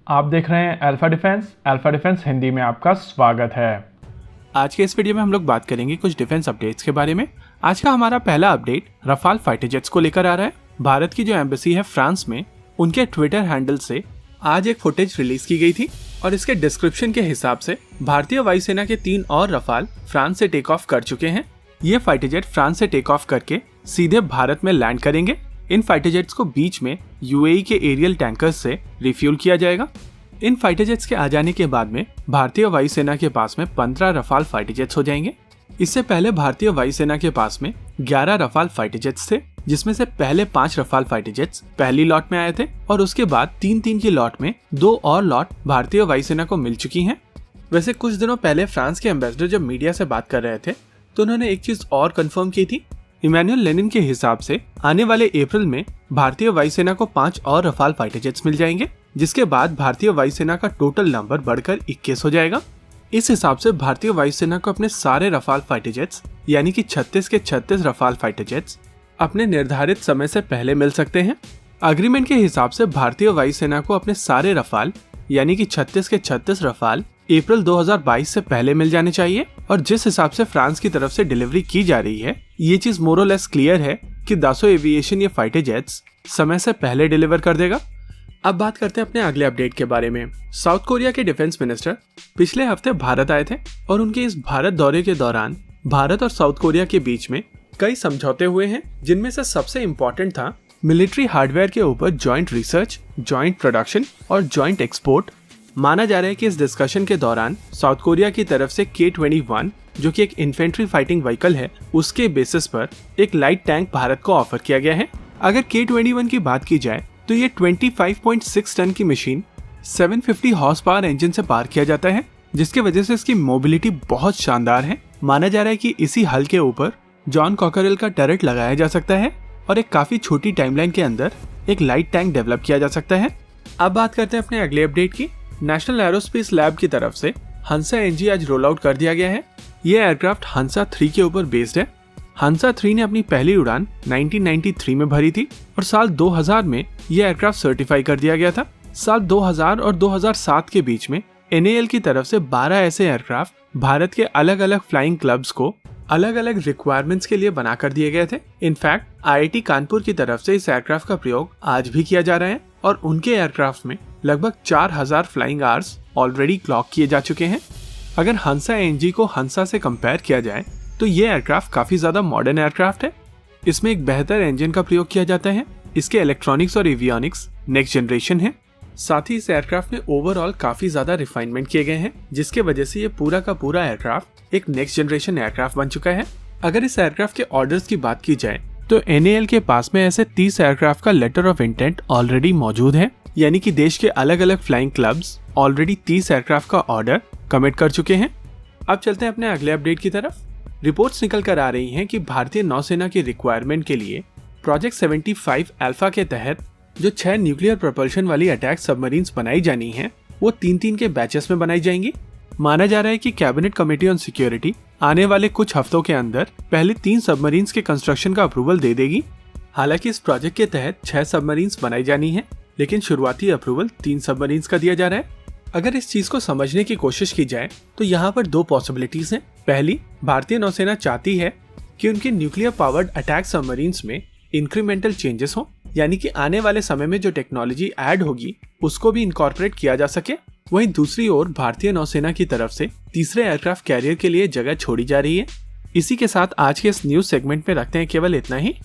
आप देख रहे हैं अल्फा डिफेंस हिंदी में आपका स्वागत है। आज के इस वीडियो में हम लोग बात करेंगे कुछ डिफेंस अपडेट्स के बारे में। आज का हमारा पहला अपडेट रफाल फाइटर जेट्स को लेकर आ रहा है। भारत की जो एम्बेसी है फ्रांस में, उनके ट्विटर हैंडल से आज एक फुटेज रिलीज की गई थी और इसके डिस्क्रिप्शन के हिसाब से भारतीय वायुसेना के 3 और रफाल फ्रांस से टेक ऑफ कर चुके हैं। ये फाइटर जेट फ्रांस से टेक ऑफ करके सीधे भारत में लैंड करेंगे। इन फाइटर जेट्स को बीच में यूएई के एरियल टैंकर्स से रिफ्यूल किया जाएगा। इन फाइटर जेट्स के आ जाने के बाद में भारतीय वायुसेना के पास में 15 रफाल फाइटर जेट्स हो जाएंगे। इससे पहले भारतीय वायुसेना के पास में 11 रफाल फाइटर जेट्स थे, जिसमें से पहले 5 रफाल फाइटर जेट्स पहली लॉट में आए थे और उसके बाद 3-3 की लॉट में 2 और लॉट भारतीय वायुसेना को मिल चुकी हैं। वैसे कुछ दिनों पहले फ्रांस के एम्बेसडर जब मीडिया से बात कर रहे थे तो उन्होंने एक चीज और कंफर्म की थी। इमैनुअल लेनिन के हिसाब से आने वाले अप्रैल में भारतीय वायुसेना को 5 और रफाल फाइटर जेट्स मिल जाएंगे, जिसके बाद भारतीय वायुसेना का टोटल नंबर बढ़कर 21 हो जाएगा। इस हिसाब से भारतीय वायुसेना को अपने सारे रफाल फाइटर जेट्स यानी कि 36 के 36 रफाल फाइटर जेट्स अपने निर्धारित समय से पहले मिल सकते हैं। अग्रीमेंट के हिसाब से भारतीय वायुसेना को अपने सारे रफाल यानी कि 36 के 36 रफाल अप्रैल 2022 से पहले मिल जाने चाहिए। और जिस हिसाब से फ्रांस की तरफ से डिलीवरी की जा रही है, ये चीज मोर और लेस क्लियर है कि दासो एविएशन ये फाइटर जेट्स समय से पहले डिलीवर कर देगा। अब बात करते हैं अपने अगले अपडेट के बारे में। साउथ कोरिया के डिफेंस मिनिस्टर पिछले हफ्ते भारत आए थे और उनके इस भारत दौरे के दौरान भारत और साउथ कोरिया के बीच में कई समझौते हुए हैं, जिनमें से सबसे इम्पोर्टेंट था मिलिट्री हार्डवेयर के ऊपर जॉइंट रिसर्च, जॉइंट प्रोडक्शन और जॉइंट एक्सपोर्ट। माना जा रहा है कि इस डिस्कशन के दौरान साउथ कोरिया की तरफ से K-21 जो कि एक इन्फेंट्री फाइटिंग व्हीकल है, उसके बेसिस पर एक लाइट टैंक भारत को ऑफर किया गया है। अगर K-21 की बात की जाए तो ये 25.6 टन की मशीन 750 हॉर्स पावर इंजन से पार किया जाता है, जिसकी वजह से इसकी मोबिलिटी बहुत शानदार है। माना जा रहा है कि इसी हल के ऊपर जॉन कॉकरेल का टर्रेट लगाया जा सकता है और एक काफी छोटी टाइमलाइन के अंदर एक लाइट टैंक डेवलप किया जा सकता है। अब बात करते हैं अपने अगले अपडेट की। नेशनल एरोस्पेस लैब की तरफ से हंसा एनजी आज रोल आउट कर दिया गया है। ये एयरक्राफ्ट हंसा 3 के ऊपर बेस्ड है। हंसा 3 ने अपनी पहली उड़ान 1993 में भरी थी और साल 2000 में यह एयरक्राफ्ट सर्टिफाई कर दिया गया था। साल 2000 और 2007 के बीच में एनएएल की तरफ से 12 ऐसे एयरक्राफ्ट भारत के अलग अलग फ्लाइंग क्लब्स को अलग अलग रिक्वायरमेंट्स के लिए बना कर दिए गए थे। इनफैक्ट आईआईटी कानपुर की तरफ से इस एयरक्राफ्ट का प्रयोग आज भी किया जा रहा है और उनके एयरक्राफ्ट में लगभग 4000 फ्लाइंग आवर्स ऑलरेडी क्लॉक किए जा चुके हैं। अगर हंसा एनजी को हंसा से कंपेयर किया जाए तो ये एयरक्राफ्ट काफी ज्यादा मॉडर्न एयरक्राफ्ट है। इसमें एक बेहतर इंजन का प्रयोग किया जाता है। इसके इलेक्ट्रॉनिक्स और एवियोनिक्स नेक्स्ट जनरेशन है। साथ ही इस एयरक्राफ्ट में ओवरऑल काफी ज्यादा रिफाइनमेंट किए गए हैं, जिसके वजह से ये पूरा का पूरा एयरक्राफ्ट एक नेक्स्ट जनरेशन एयरक्राफ्ट बन चुका है। अगर इस एयरक्राफ्ट के ऑर्डर्स की बात की जाए तो एनएएल के पास में ऐसे 30 एयरक्राफ्ट का लेटर ऑफ इंटेंट ऑलरेडी मौजूद है, यानी कि देश के अलग अलग फ्लाइंग क्लब्स ऑलरेडी 30 एयरक्राफ्ट का ऑर्डर कमिट कर चुके हैं। अब चलते हैं अपने अगले अपडेट की तरफ। रिपोर्ट्स निकल कर आ रही हैं कि भारतीय नौसेना की रिक्वायरमेंट के लिए प्रोजेक्ट 75 अल्फा के तहत जो 6 न्यूक्लियर प्रोपल्शन वाली अटैक सबमरीन्स बनाई जानी हैं, वो 3-3 के बैचेस में बनाई जाएंगी। माना जा रहा है कि कैबिनेट कमेटी ऑन सिक्योरिटी आने वाले कुछ हफ्तों के अंदर पहले 3 सबमरीन्स के कंस्ट्रक्शन का अप्रूवल दे देगी। हालांकि इस प्रोजेक्ट के तहत 6 सबमरीन्स बनाई जानी है, लेकिन शुरुआती अप्रूवल 3 सबमरीन्स का दिया जा रहा है। अगर इस चीज को समझने की कोशिश की जाए तो यहाँ पर 2 पॉसिबिलिटीज हैं। पहली, भारतीय नौसेना चाहती है कि उनके न्यूक्लियर पावर्ड अटैक सबमरीन्स में इंक्रीमेंटल चेंजेस हो, यानी कि आने वाले समय में जो टेक्नोलॉजी ऐड होगी उसको भी इनकॉर्पोरेट किया जा सके। वहीं दूसरी ओर भारतीय नौसेना की तरफ से तीसरे एयरक्राफ्ट कैरियर के लिए जगह छोड़ी जा रही है। इसी के साथ आज के इस न्यूज सेगमेंट में रखते हैं केवल इतना ही।